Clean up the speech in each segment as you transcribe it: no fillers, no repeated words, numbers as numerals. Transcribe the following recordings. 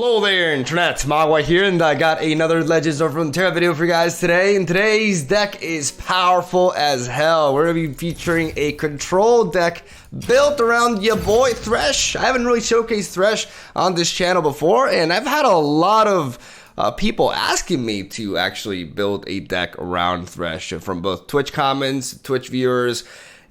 Hello there, Internet. MegaMogwai here, and I got another Legends of Runeterra video for you guys today. And today's deck is powerful as hell. We're going to be featuring a control deck built around your boy THRESH. I haven't really showcased THRESH on this channel before, and I've had a lot of people asking me to actually build a deck around THRESH from both Twitch comments, Twitch viewers.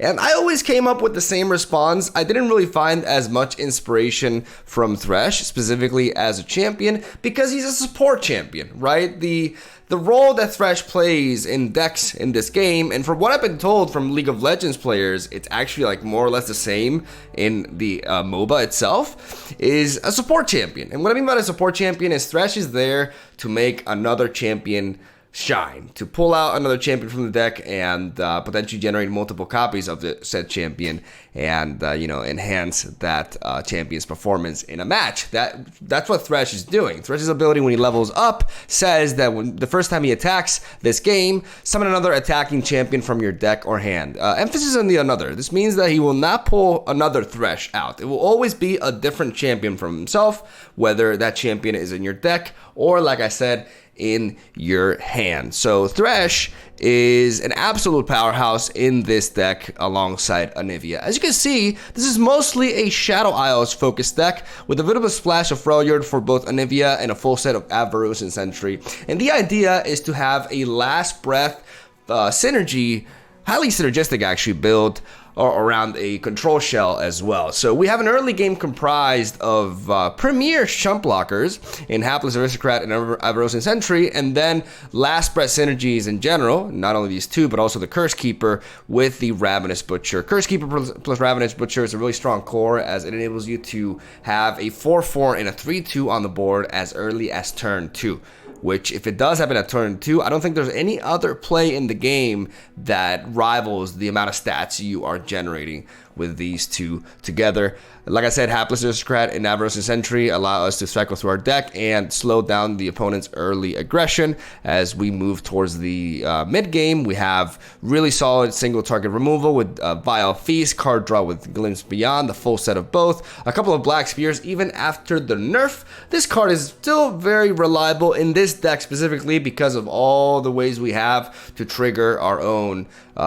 And I always came up with the same response. I didn't really find as much inspiration from THRESH, specifically as a champion, because he's a support champion, right? The role that THRESH plays in decks in this game, and from what I've been told from League of Legends players, it's actually like more or less the same in the MOBA itself, is a support champion. And what I mean by a support champion is THRESH is there to make another champion shine, to pull out another champion from the deck and potentially generate multiple copies of the said champion and enhance that champion's performance in a match. That's what THRESH is doing. THRESH's ability when he levels up says that when the first time he attacks this game, summon another attacking champion from your deck or hand. Emphasis on the another. This means that he will not pull another THRESH out. It will always be a different champion from himself, whether that champion is in your deck or, like I said, in your hand. So THRESH is an absolute powerhouse in this deck alongside Anivia. As you can see, this is mostly a Shadow Isles focused deck with a bit of a splash of Freljord for both Anivia and a full set of Avaros and Sentry. And the idea is to have a last breath synergy, highly synergistic actually, build or around a control shell as well. So we have an early game comprised of premier chump blockers in Hapless Aristocrat and Avaros and Sentry, and then last breath synergies in general, not only these two, but also the Curse Keeper with the Ravenous Butcher. Curse Keeper plus Ravenous Butcher is a really strong core, as it enables you to have a 4/4 and a 3/2 on the board as early as turn 2. Which, if it does happen at turn 2, I don't think there's any other play in the game that rivals the amount of stats you are generating with these two together. Like I said, Hapless Aristocrat and Avaros and Sentry allow us to cycle through our deck and slow down the opponent's early aggression. As we move towards the mid game, we have really solid single target removal with Vile Feast, card draw with Glimpse Beyond, the full set of both, a couple of Black Spears even after the nerf. This card is still very reliable in this deck specifically because of all the ways we have to trigger our own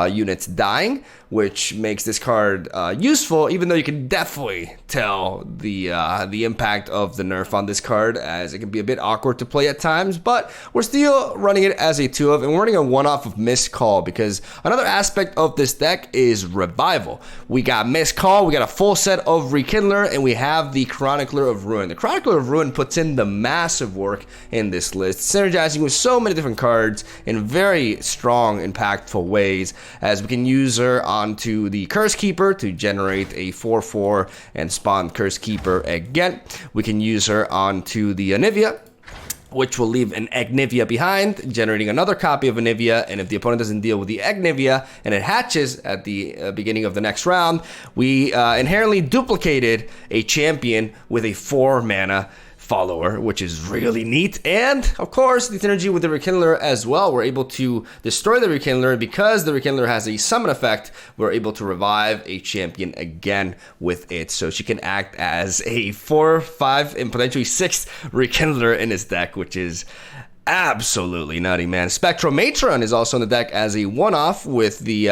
units dying, which makes this card useful, even though you can definitely tell the impact of the nerf on this card, as it can be a bit awkward to play at times, but we're still running it as a 2-of, and we're running a 1-off of Missed Call, because another aspect of this deck is Revival. We got Missed Call, we got a full set of Rekindler, and we have the Chronicler of Ruin. The Chronicler of Ruin puts in the massive work in this list, synergizing with so many different cards in very strong, impactful ways, as we can use her onto the Curse Keeper to generate a 4/4 and spawn Curse Keeper again. We can use her onto the Anivia, which will leave an Agnivia behind, generating another copy of Anivia, and if the opponent doesn't deal with the Agnivia and it hatches at the beginning of the next round, we inherently duplicated a champion with a 4-mana follower, which is really neat. And of course, the synergy with the Rekindler as well. We're able to destroy the Rekindler, because the Rekindler has a summon effect. We're able to revive a champion again with it, so she can act as a 4, 5, and potentially 6 Rekindler in his deck, which is absolutely nutty, man. Spectromatron is also in the deck as a 1-off with the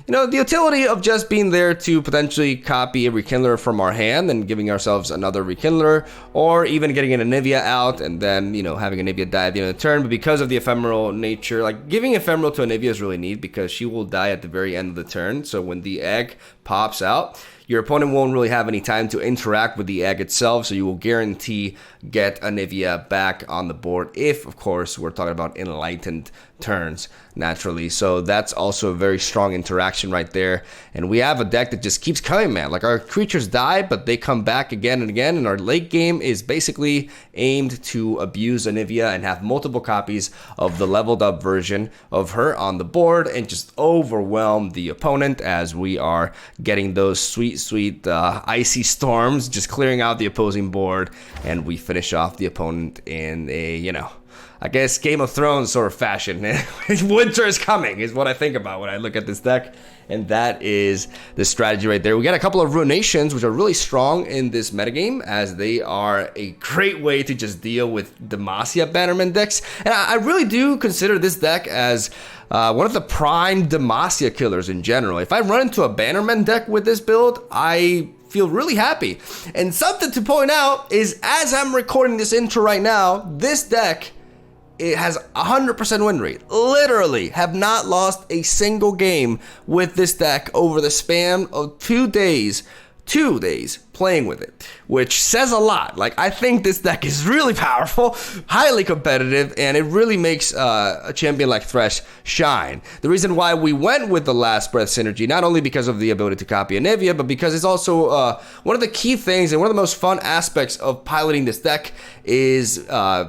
the utility of just being there to potentially copy a Rekindler from our hand and giving ourselves another Rekindler, or even getting an Anivia out and then, having Anivia die at the end of the turn. But because of the ephemeral nature, like giving ephemeral to Anivia is really neat, because she will die at the very end of the turn. So when the egg pops out, your opponent won't really have any time to interact with the egg itself, so you will guarantee get Anivia back on the board if, of course, we're talking about enlightened turns, naturally. So that's also a very strong interaction right there. And we have a deck that just keeps coming, man. Like, our creatures die, but they come back again and again, and our late game is basically aimed to abuse Anivia and have multiple copies of the leveled up version of her on the board and just overwhelm the opponent, as we are getting those sweet icy storms, just clearing out the opposing board, and we finish off the opponent in a, I guess, Game of Thrones sort of fashion. Winter is coming is what I think about when I look at this deck. and that is the strategy right there. We got a couple of ruinations, which are really strong in this metagame, as they are a great way to just deal with Demacia Bannerman decks. And I really do consider this deck as one of the prime Demacia killers in general. If I run into a Bannerman deck with this build, I feel really happy. And something to point out is, as I'm recording this intro right now, this deck, it has 100% win rate. Literally have not lost a single game with this deck over the span of 2 days. 2 days playing with it, which says a lot. Like, I think this deck is really powerful, highly competitive, and it really makes a champion like THRESH shine. The reason why we went with the Last Breath synergy, not only because of the ability to copy Anivia, but because it's also one of the key things and one of the most fun aspects of piloting this deck is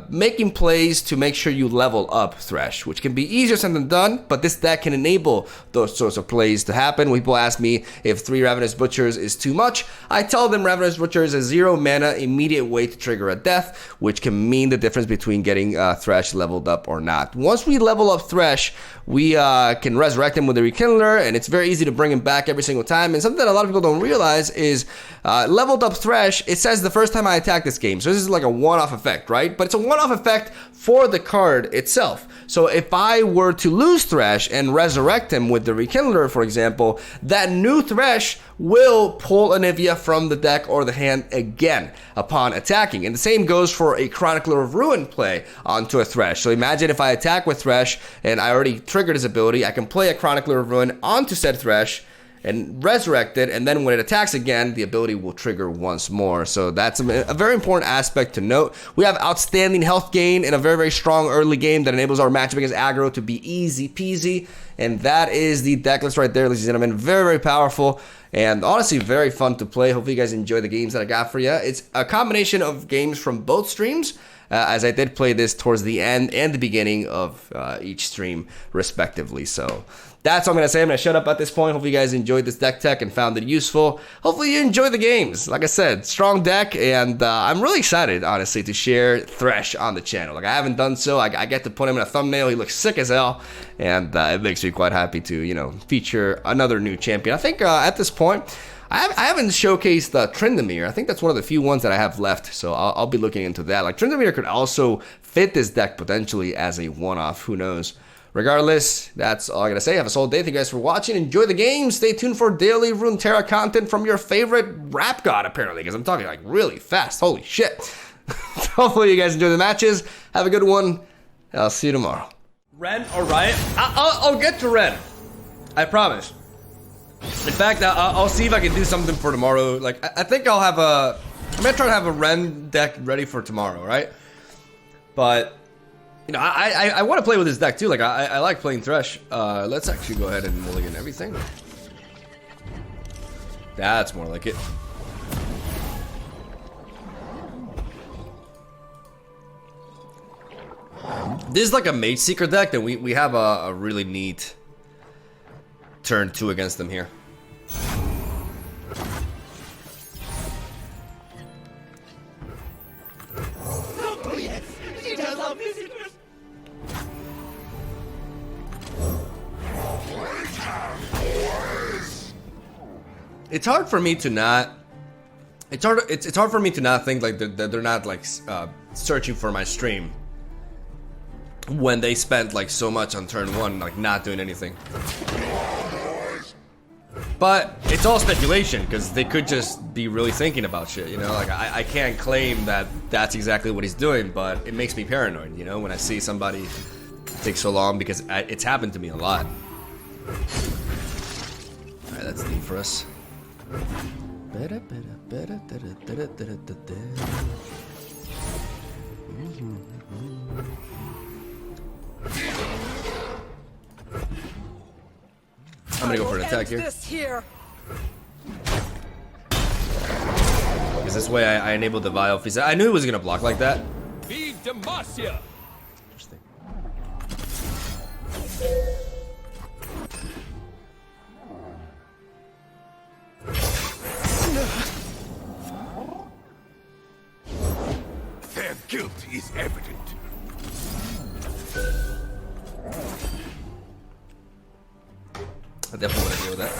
making plays to make sure you level up THRESH, which can be easier said than done, but this deck can enable those sorts of plays to happen. When people ask me if 3 Ravenous Butchers is too much, I tell them Ravenous Butcher is a 0 mana immediate way to trigger a death, which can mean the difference between getting THRESH leveled up or not. Once we level up THRESH, we can resurrect him with the Rekindler, and it's very easy to bring him back every single time. And something that a lot of people don't realize is leveled up THRESH, it says the first time I attack this game. So this is like a one-off effect, right? But it's a one-off effect for the card itself. So if I were to lose THRESH and resurrect him with the Rekindler, for example, that new THRESH will pull Anivia from the deck or the hand again upon attacking. And the same goes for a Chronicler of Ruin play onto a THRESH. So imagine if I attack with THRESH and I already triggered his ability, I can play a Chronicler of Ruin onto said THRESH and resurrect it, and then when it attacks again, the ability will trigger once more. So that's a very important aspect to note. We have outstanding health gain in a very, very strong early game that enables our matchup against aggro to be easy peasy, and that is the deck list right there, ladies and gentlemen. Very, very powerful, and honestly very fun to play. Hopefully you guys enjoy the games that I got for you. It's a combination of games from both streams, as I did play this towards the end and the beginning of each stream respectively. So that's what I'm going to say. I'm going to shut up at this point. Hopefully you guys enjoyed this deck tech and found it useful. Hopefully you enjoy the games. Like I said, strong deck, and I'm really excited, honestly, to share THRESH on the channel. Like, I haven't done so. I get to put him in a thumbnail. He looks sick as hell, and it makes me quite happy to, you know, feature another new champion. I think at this point, I haven't showcased Tryndamere. I think that's one of the few ones that I have left, so I'll be looking into that. Like, Tryndamere could also fit this deck potentially as a one-off. Who knows? Regardless, that's all I gotta say. Have a solid day. Thank you guys for watching. Enjoy the game. Stay tuned for daily Runeterra content from your favorite rap god, apparently, because I'm talking like really fast. Holy shit. Hopefully you guys enjoy the matches. Have a good one. I'll see you tomorrow. Ren or Riot? I'll get to Ren. I promise. In fact, I'll see if I can do something for tomorrow. Like, I think I'll have I'm gonna try to have a Ren deck ready for tomorrow, right? But you know, I want to play with this deck too. Like, I like playing THRESH. Let's actually go ahead and mulligan everything. That's more like it. This is like a Mage Seeker deck, and we have a really neat turn 2 against them here. It's hard for me to not. It's hard for me to not think like that they're not like searching for my stream when they spent like so much on turn 1, like not doing anything. But it's all speculation, because they could just be really thinking about shit, you know? Like, I can't claim that that's exactly what he's doing, but it makes me paranoid, you know, when I see somebody take so long, because it's happened to me a lot. Alright, that's deep for us. I'm gonna go for an attack here. Because this way I enabled the Vial Feast. I knew it was gonna block like that. Interesting. Their guilt is evident. I definitely want to deal with that.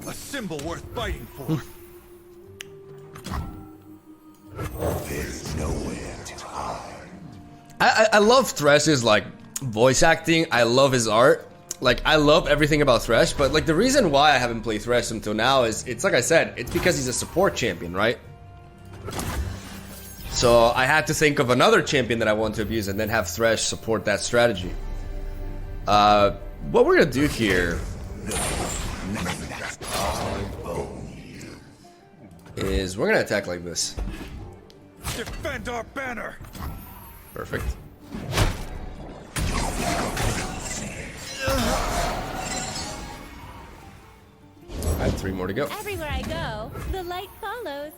A symbol worth fighting for. There's nowhere to hide. I love Thresh's like voice acting. I love his art. Like, I love everything about Thresh, but like the reason why I haven't played Thresh until now is, it's like I said, it's because he's a support champion, right? So I had to think of another champion that I want to abuse and then have Thresh support that strategy. What we're gonna do here is we're gonna attack like this. Defend our banner. Perfect. I have 3 more to go. Everywhere I go, the light follows.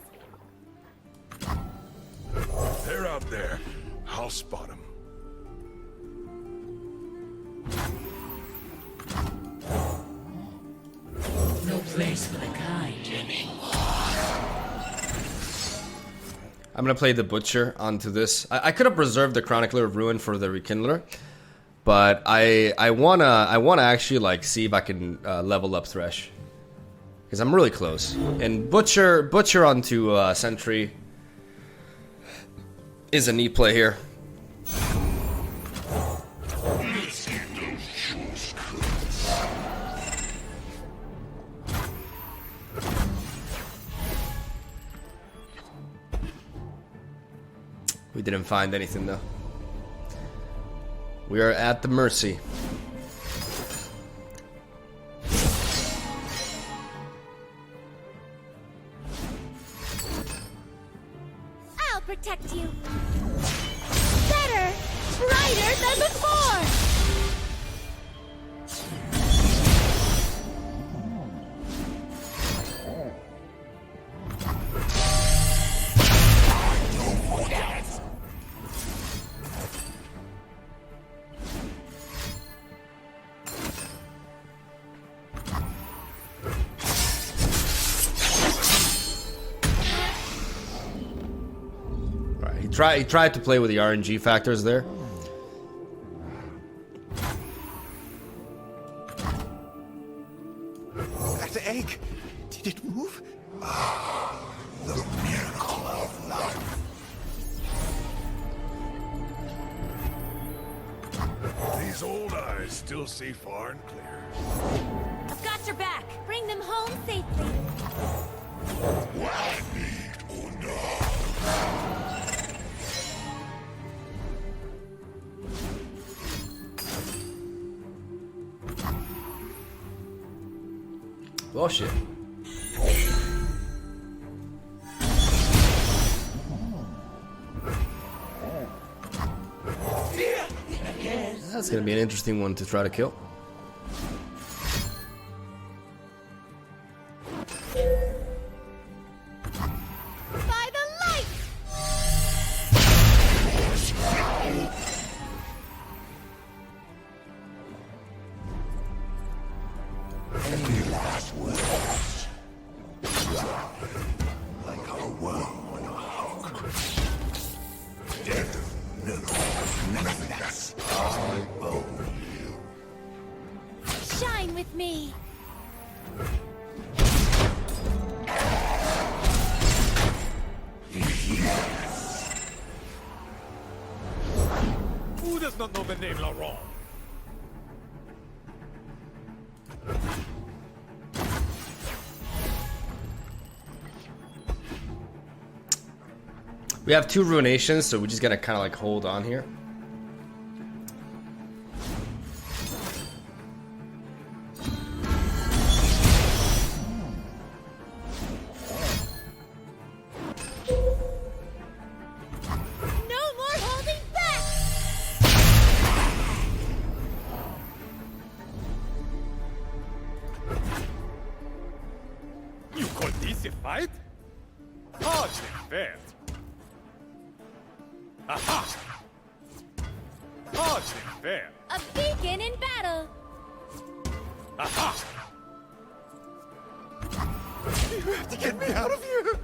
They're out there. I'll spot them. No place for the kind anymore. I'm gonna play the Butcher onto this. I could have preserved the Chronicler of Ruin for the Rekindler, but I wanna actually like see if I can level up Thresh, because I'm really close. And Butcher onto Sentry is a neat play here. We didn't find anything though. We are at the mercy. I'll protect you. Better, brighter than before. He tried to play with the RNG factors there. That egg. Did it move? Ah, the miracle of life. These old eyes still see far and clear. I've got your back. Bring them home safely. What need or no? Oh shit. That's gonna be an interesting one to try to kill. By the light! Any last words? Like a worm on a hook. Death, no, that's I own you. Shine with me. Who does not know the name Laurent? We have 2 ruinations, so we just gotta kind of like hold on here. No more holding back! You call this a fight? Hardly fair. Aha! Hardly fair. A beacon in battle. Aha! You have to get me out of here!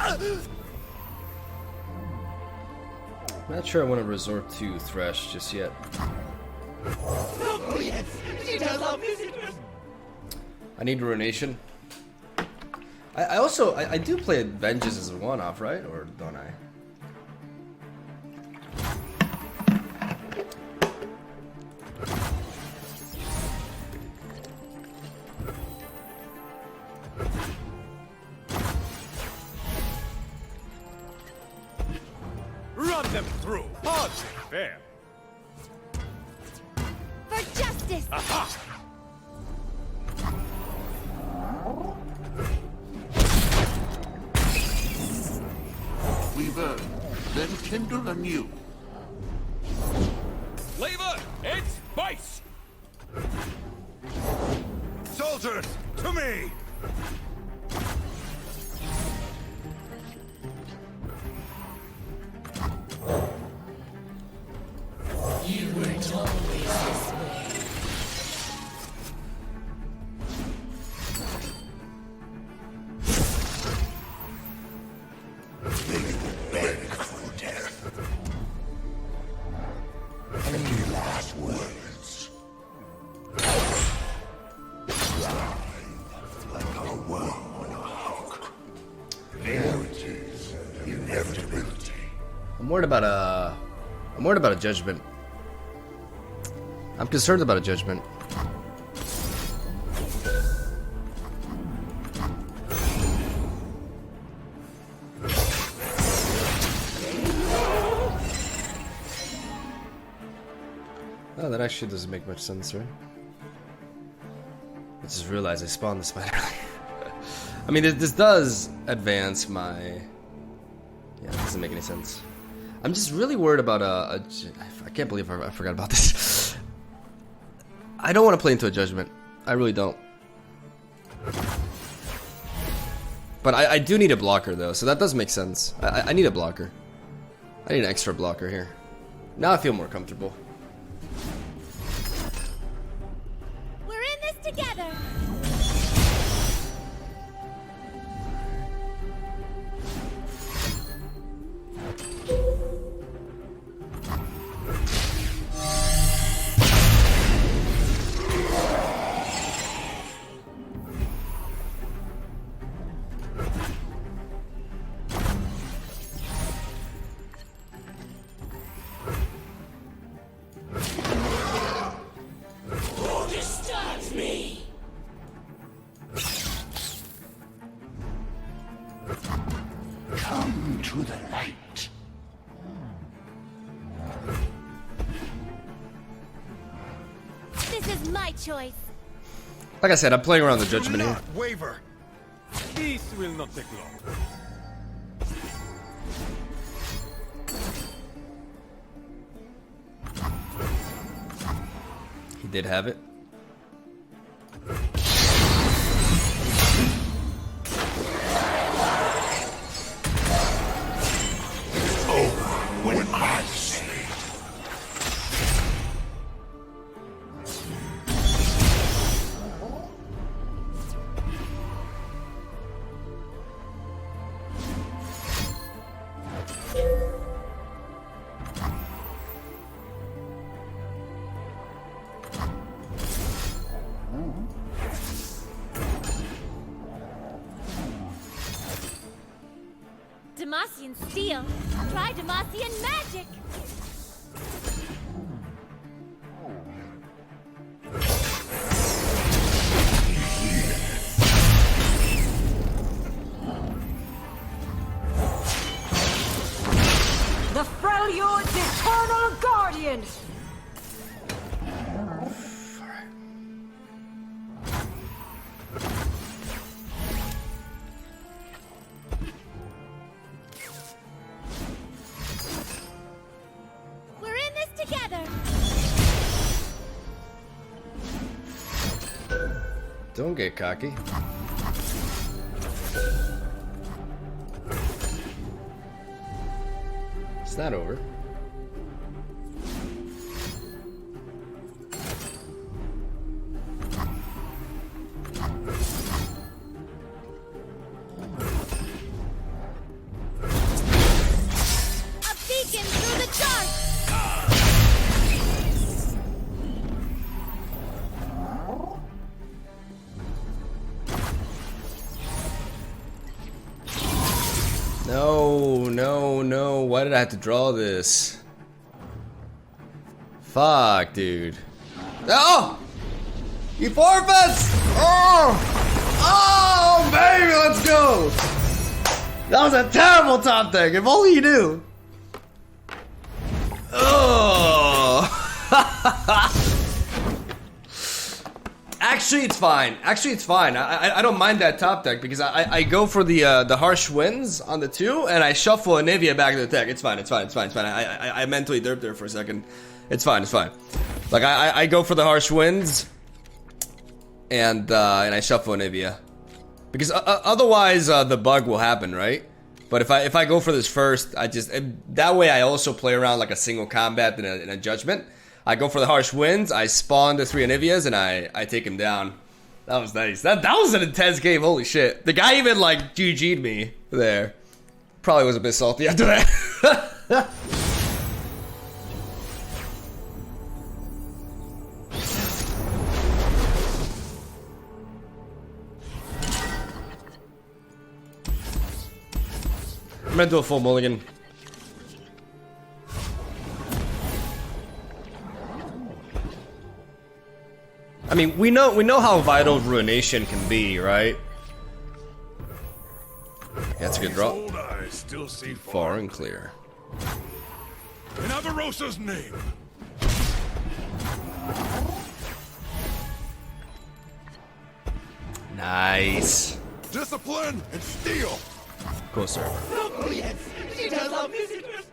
I'm not sure I want to resort to Thresh just yet. Oh, yes. She does love music. I need Ruination. I also do play Vengeance as a one-off, right? Or don't I? Run them through. Hard fair. For justice! Aha! We burn, then kindle anew. Flavor and spice. Soldiers, to me. You weren't always this way. They beg for death. Any last words? Drive like a worm on a hook. There it is, inevitability. I'm worried about a judgment. I'm concerned about a judgment. Oh, that actually doesn't make much sense, right? I just realized I spawned the spider. I mean, this does advance my... Yeah, it doesn't make any sense. I'm just really worried about I can't believe I forgot about this. I don't want to play into a judgment. I really don't. But I do need a blocker though, so that does make sense. I need a blocker. I need an extra blocker here. Now I feel more comfortable. We're in this together! Who disturbs me? Come to the light. This is my choice! Like I said, I'm playing around the judgment here. Not waver. This will not take long. He did have it. When I say Demacian steel! Try Demacian magic! The Freljord's eternal guardian! We're in this together! Don't get cocky. It's not over. why did I have to draw this? Fuck, dude. Oh! He forfeits! Oh! Oh, baby, let's go! That was a terrible top deck. If only you knew. Oh! Actually, it's fine. Actually, it's fine. I don't mind that top deck because I go for the harsh winds on the 2 and I shuffle a Nivea back to the deck. It's fine. It's fine. It's fine. It's fine. I mentally derped there for a second. It's fine. It's fine. Like I go for the harsh winds and I shuffle a Nivea because otherwise the bug will happen, right? But if I go for this first, that way I also play around like a single combat and a judgment. I go for the harsh winds, I spawn the 3 Anivias, and I take him down. That was nice. That was an intense game, holy shit. The guy even like GG'd me there. Probably was a bit salty after that. I'm gonna do a full mulligan. I mean, we know how vital Ruination can be, right? Yeah, that's a good draw. Old eyes still see Far and clear. In Avarosa's name. Nice. Discipline and steel. Cool, sir. Oh yes, she does love visitors.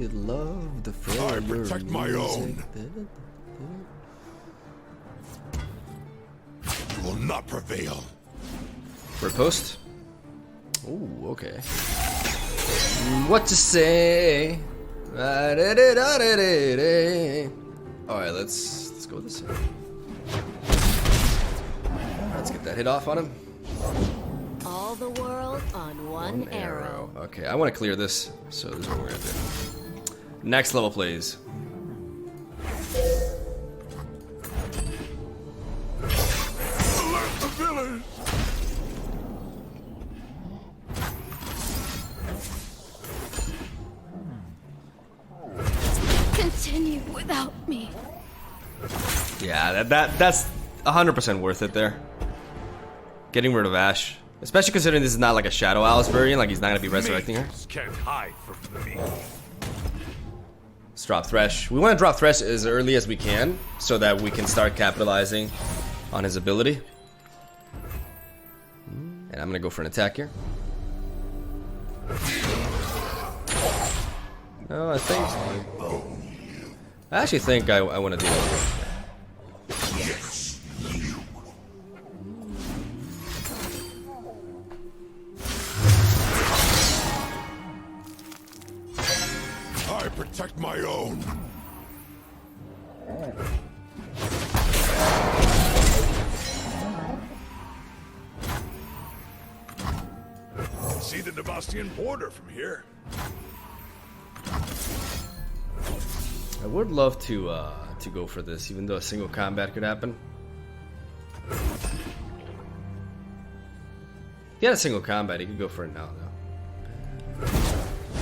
I love the I protect my own. You will not prevail. Repost. Ooh, okay. What to say? Alright, let's go this way. Let's get that hit off on him. All the world on one arrow. Okay, I want to clear this, so this is what we're gonna do. Next level plays. Alert the village. Continue without me. Yeah, that's 100% worth it there. Getting rid of Ash. Especially considering this is not like a Shadow Alice variant, like he's not gonna be resurrecting her. Can't hide from me. Let's drop Thresh. We want to drop Thresh as early as we can so that we can start capitalizing on his ability. And I'm gonna go for an attack here. No, I actually think I want to do that. Yes, you. I protect my own. See the Devastian border from here. I would love to go for this, even though a single combat could happen. If he had a single combat, he could go for it now, though.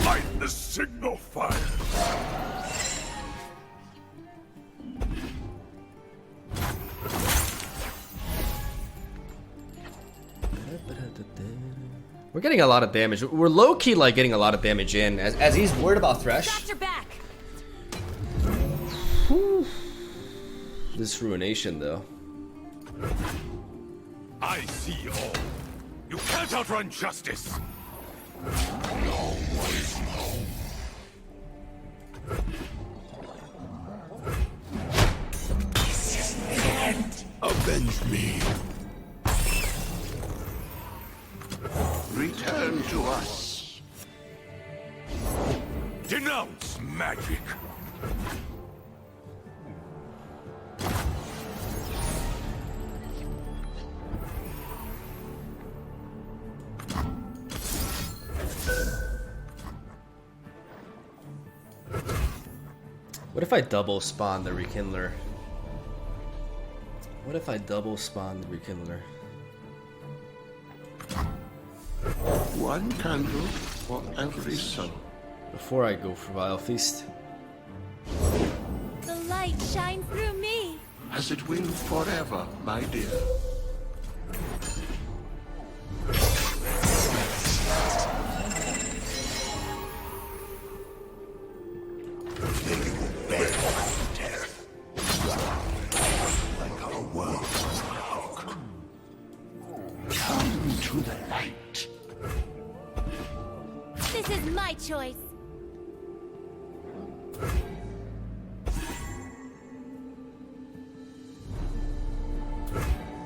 Light the signal fire. We're getting a lot of damage. We're low-key like getting a lot of damage in as he's worried about Thresh. Got your back. This Ruination, though. I see all. You can't outrun justice. Avenge me. Return to us. Denounce magic. What if I double spawn the Rekindler? What if I double spawn the Rekindler? One candle for every soul. Before I go for Vile Feast. The light shines through me. As it will forever, my dear. Like a world rock. Come to the light. This is my choice.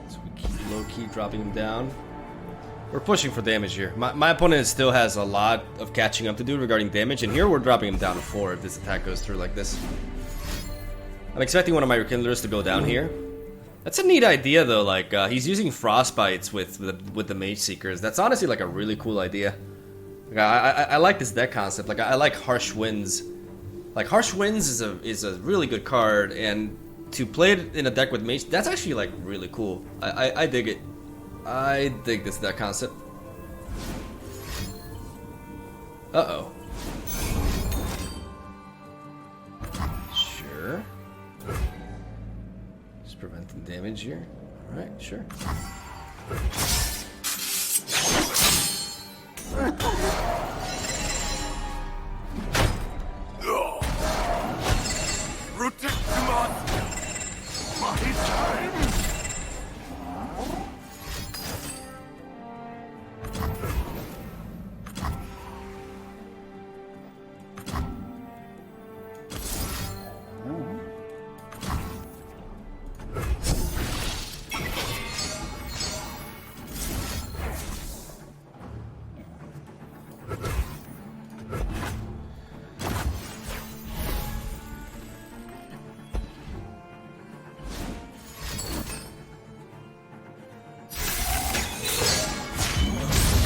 So we keep low-key dropping him down. We're pushing for damage here. My opponent still has a lot of catching up to do regarding damage, and here we're dropping him down to 4 if this attack goes through like this. I'm expecting one of my Rekindlers to go down here. That's a neat idea though, like he's using Frostbites with the Mage Seekers. That's honestly like a really cool idea. Like, I like this deck concept. Like I like Harsh Winds. Like Harsh Winds is a really good card, and to play it in a deck with Mage, that's actually like really cool. I dig it. I dig this deck concept. Uh-oh. Sure. Just preventing damage here. Alright, sure. Protect my time.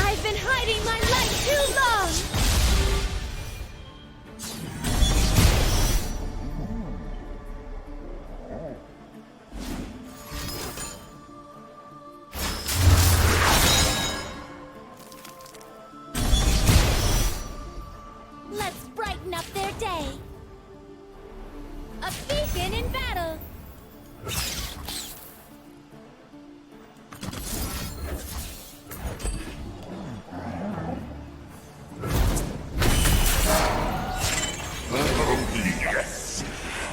I've been hiding my light too long. Let's brighten up their day. A beacon in battle. Oh, yes.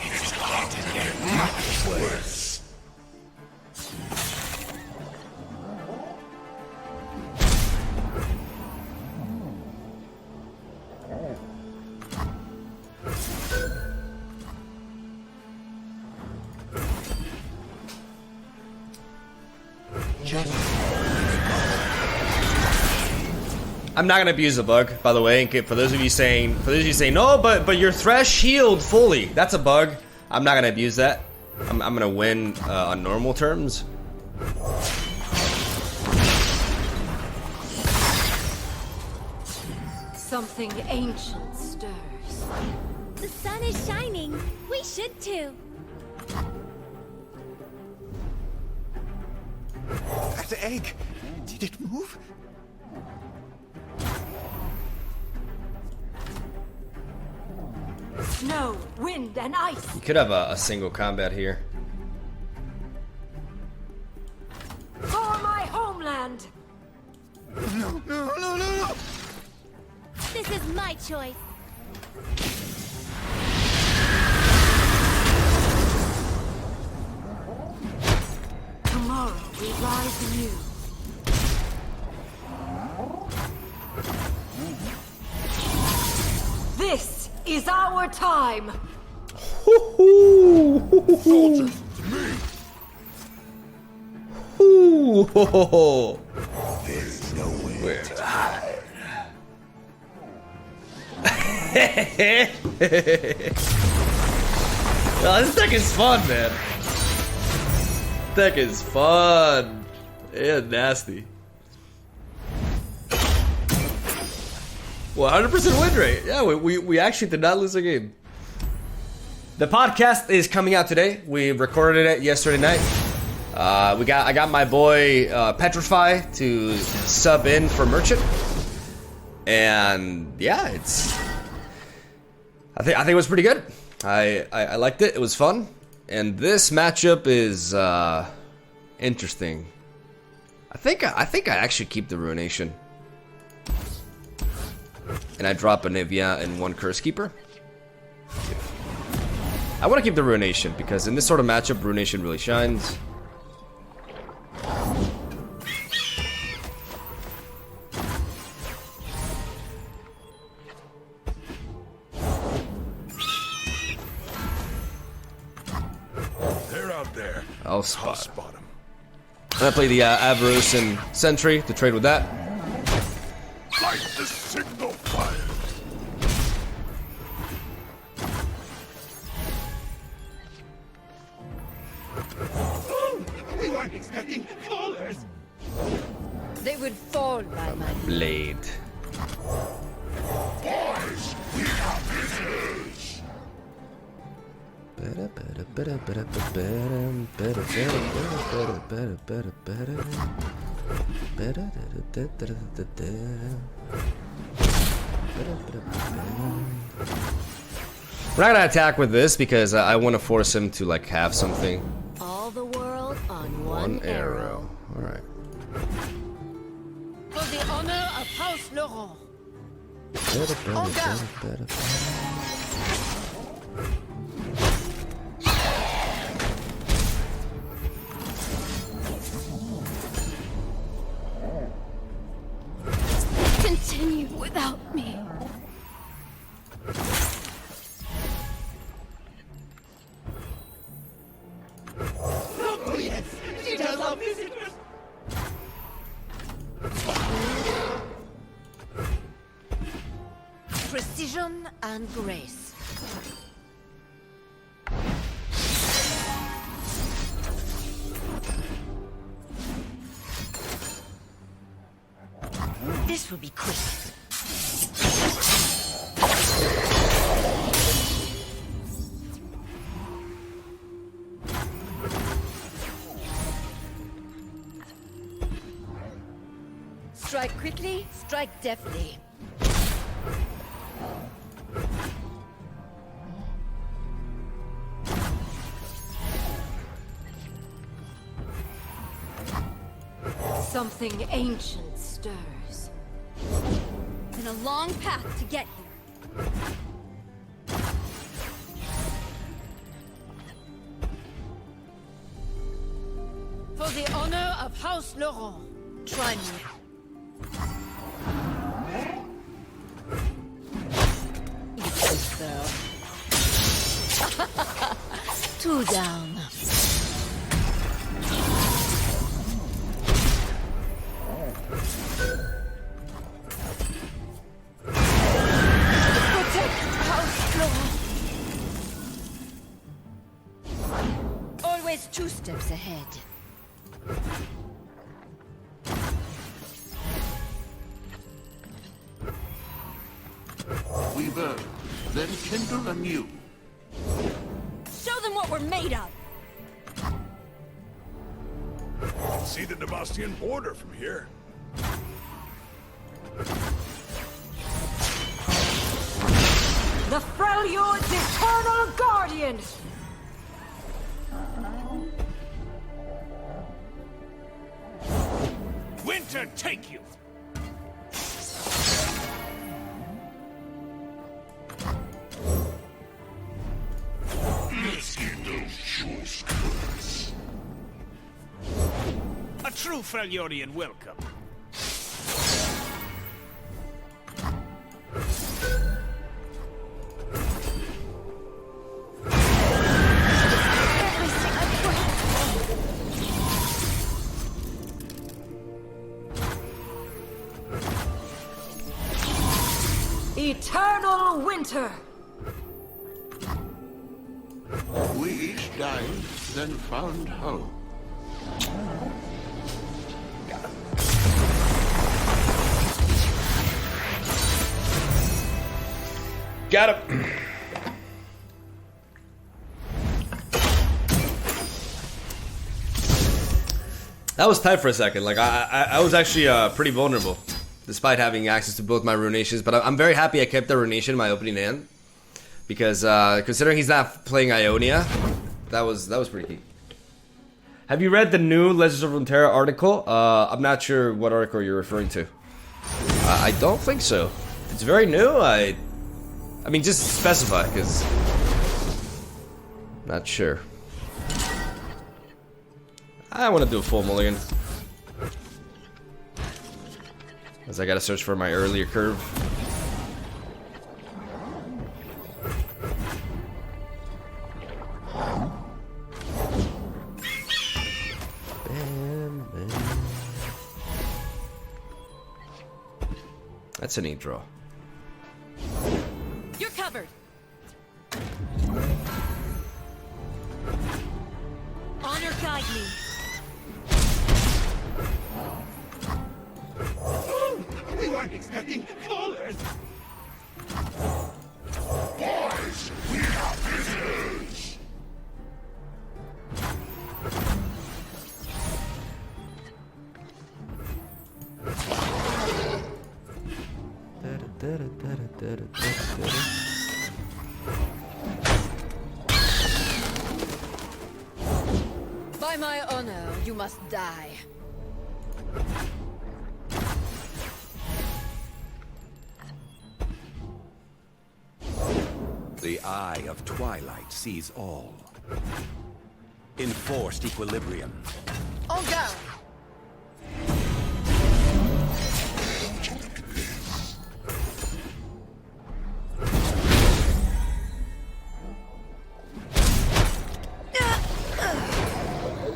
It's going to get much worse. I'm not gonna abuse the bug, by the way. For those of you saying, no, but your Thresh healed fully. That's a bug. I'm not gonna abuse that. I'm gonna win on normal terms. Something ancient stirs. The sun is shining. We should too. That egg. Did it move? Snow, wind, and ice. You could have a single combat here. For my homeland. No, no, no, no, no. This is my choice. Tomorrow we rise anew. This is our time. Soldiers, to me. There's nowhere to hide. Well, this deck is fun, man. Deck is fun. Yeah, nasty. 100% win rate. Yeah, we actually did not lose a game. The podcast is coming out today. We recorded it yesterday night. I got my boy Petrify to sub in for Merchant, and yeah, I think it was pretty good. I liked it. It was fun, and this matchup is interesting. I think I actually keep the Ruination, and I drop a Nivea and one Curse Keeper. I want to keep the Ruination because in this sort of matchup, Ruination really shines. They're out there. I'll spot them. And I play the Avarus and Sentry to trade with that. Light the signal fire. We weren't expecting callers. They would fall by my Blade. Boys, we have visitors. We're not gonna attack with this because I want to force him to like have something. All the world on One arrow. All right. For the honor of House Laurent. Continue without me. Oh yes, she does love visitors. Precision and grace. This will be quick. Strike quickly, strike deftly. Something ancient stirs. Been a long path to get here. For the honor of House Laurent. Try me. Eat this, girl. Two down. Protect House Laurent. Always 2 steps ahead. We burn, then kindle anew. Show them what we're made of. See the Nebastian border from here. The Freljord's eternal guardian! Winter, take you. Let's get those choice cards. A true Freljordian welcome. Eternal winter! We each died, then found home. Got him. That was tight for a second. Like I was actually pretty vulnerable, despite having access to both my runations. But I'm very happy I kept the runation in my opening hand, because considering he's not playing Ionia, that was pretty key. Have you read the new Legends of Runeterra article? I'm not sure what article you're referring to. I don't think so. It's very new. I mean, just specify, because not sure. I want to do a full mulligan, as I gotta search for my earlier curve. Bam, bam. That's a neat draw. You're covered. Honor guide me. We weren't expecting flawless. Boys, we have visitors. By my honor, you must die. The eye of twilight sees all. Enforced equilibrium. On down.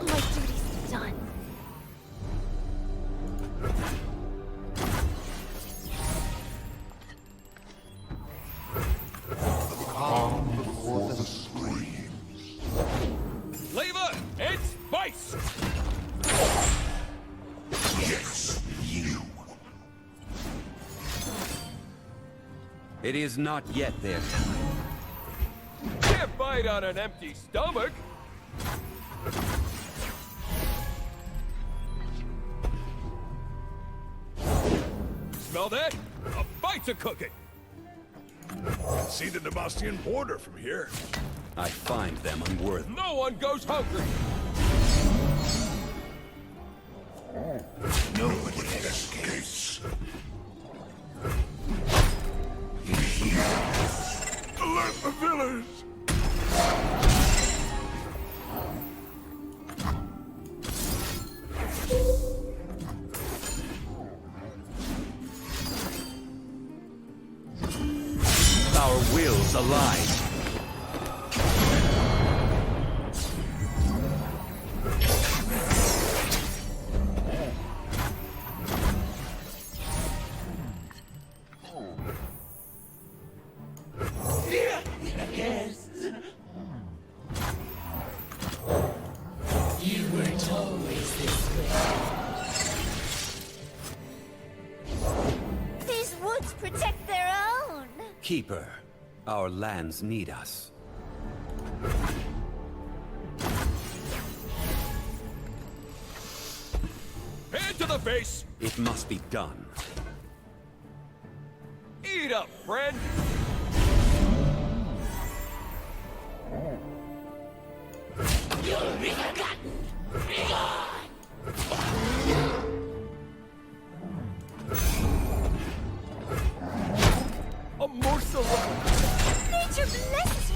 My duty's done. Flavor and spice! Yes, you. It is not yet their time. Can't bite on an empty stomach! Smell that? A bite's a cooking! Can see the Nemastian border from here. I find them unworthy. No one goes hungry! Nobody escapes. Let the village. Our wills align. You weren't always this way. These woods protect their own. Keeper, our lands need us. Hand to the face! It must be done. Eat up, friend! You'll be forgotten. Be gone. A morsel of... Nature blesses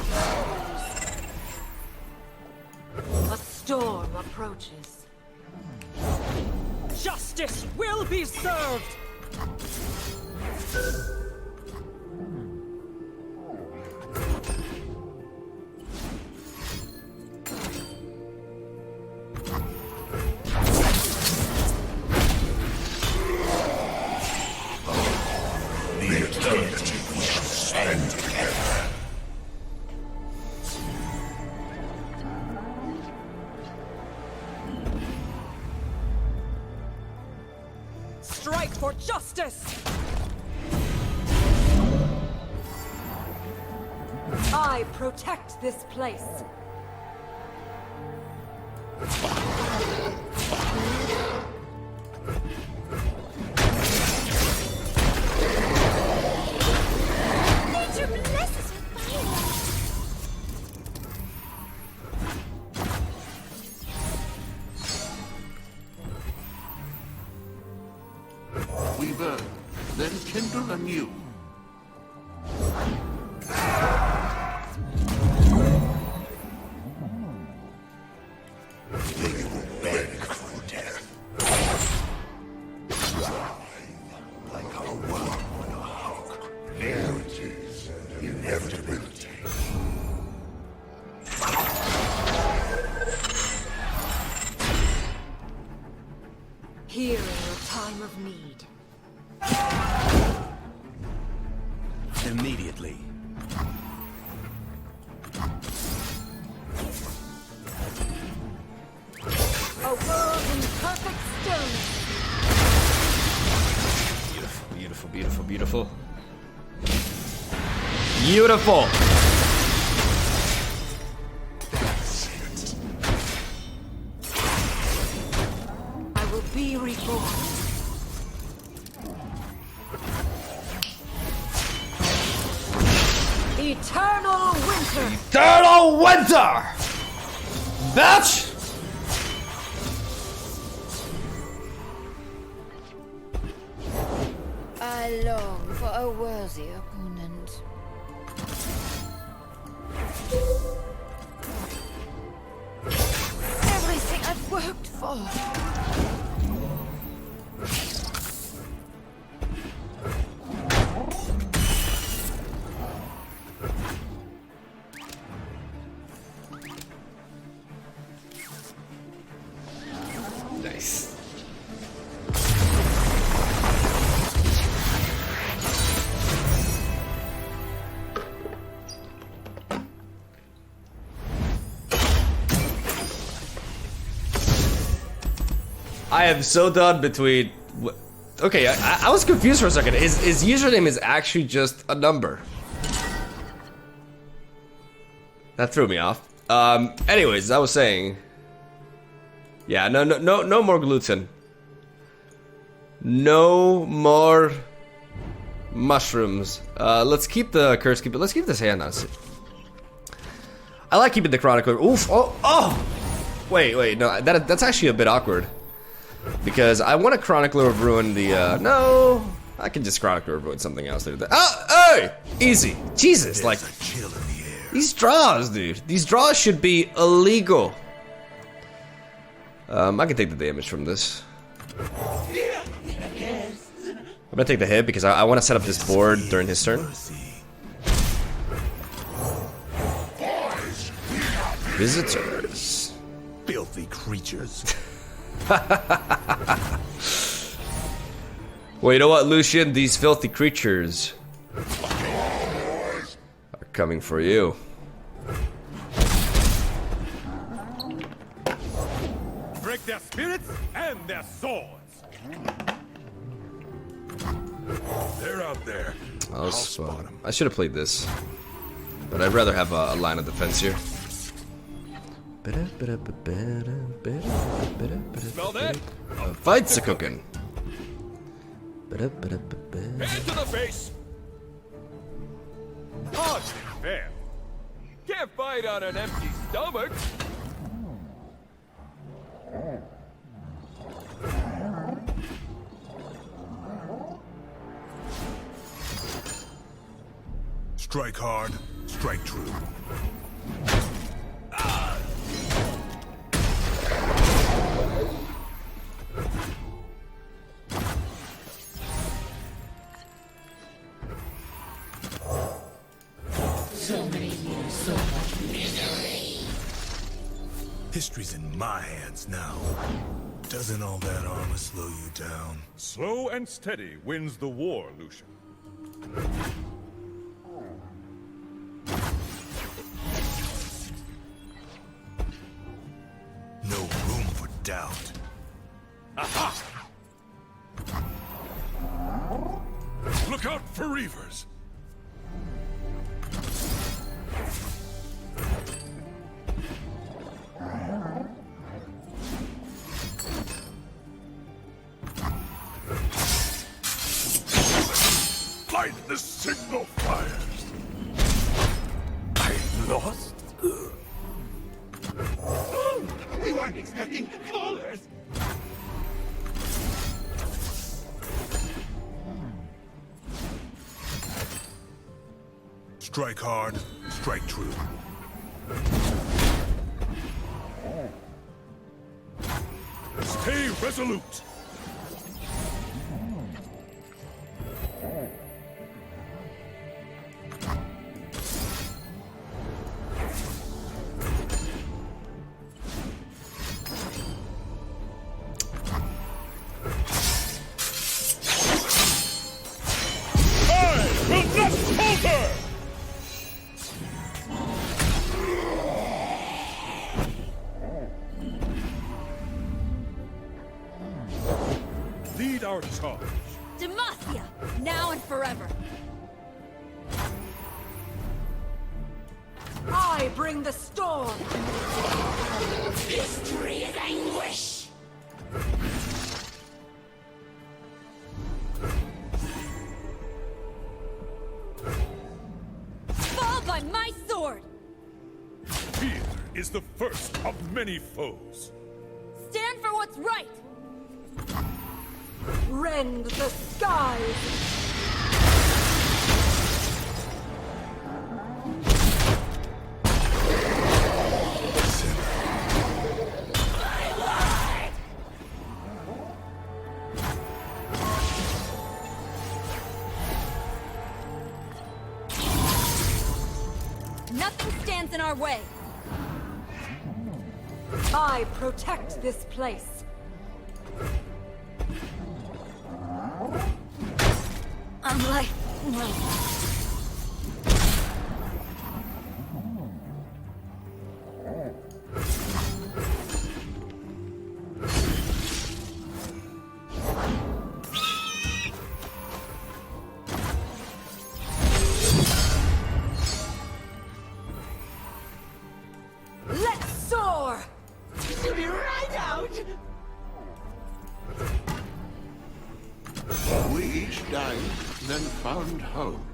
you. A storm approaches. Justice will be served! The eternity we shall spend together. Strike for justice! I protect this place. Immediately. A world in perfect stillness. Beautiful, beautiful, beautiful, beautiful. Beautiful. I will be reborn. Eternal winter. Eternal winter! Bitch! I long for a worthy opponent. Everything I've worked for. Nice. I am so done between. Okay, I was confused for a second. His username is actually just a number. That threw me off. Anyways, I was saying. Yeah, no more gluten. No more mushrooms. Let's keep the curse keeper. Let's keep this hand on. I like keeping the chronicler. Oof. Oh. Wait. No, that's actually a bit awkward. Because I want a Chronicler of Ruin the, no, I can just Chronicler of Ruin something else. Oh, hey! Easy. Jesus, like, these draws, dude. These draws should be illegal. I can take the damage from this. I'm gonna take the hit because I want to set up this board during his turn. Visitors. Filthy creatures. Well, you know what, Lucian? These filthy creatures are coming for you. Break their spirits and their swords. They're out there. I should have played this, but I'd rather have a line of defense here. Smell that? Fights a cooking. Hand to the face. Hard and fair. Can't fight on an empty stomach. Strike hard, strike true. So many years, so much misery. History's in my hands now. Doesn't all that armor slow you down? Slow and steady wins the war, Lucian. No room for doubt. Aha! Look out for reavers. Light the signal fires. I lost. We weren't expecting callers. Strike hard, strike true. Stay resolute. I will not falter! charge. Demacia, now and forever. I bring the storm. History is anguish. Fall by my sword. Fear is the first of many foes. Stand for what's right. Rend the skies. Nothing stands in our way. I protect this place. Unlike... Let's soar! To be right out. We each died, then found home.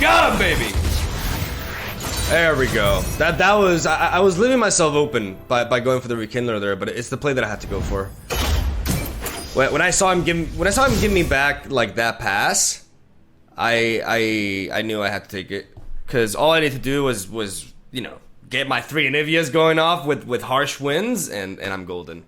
Got him, baby. There we go. That was I was leaving myself open by going for the rekindler there, but it's the play that I had to go for. When I saw him give me back like that pass, I knew I had to take it, because all I needed to do was you know, get my 3 Anivias going off with harsh winds, and I'm golden.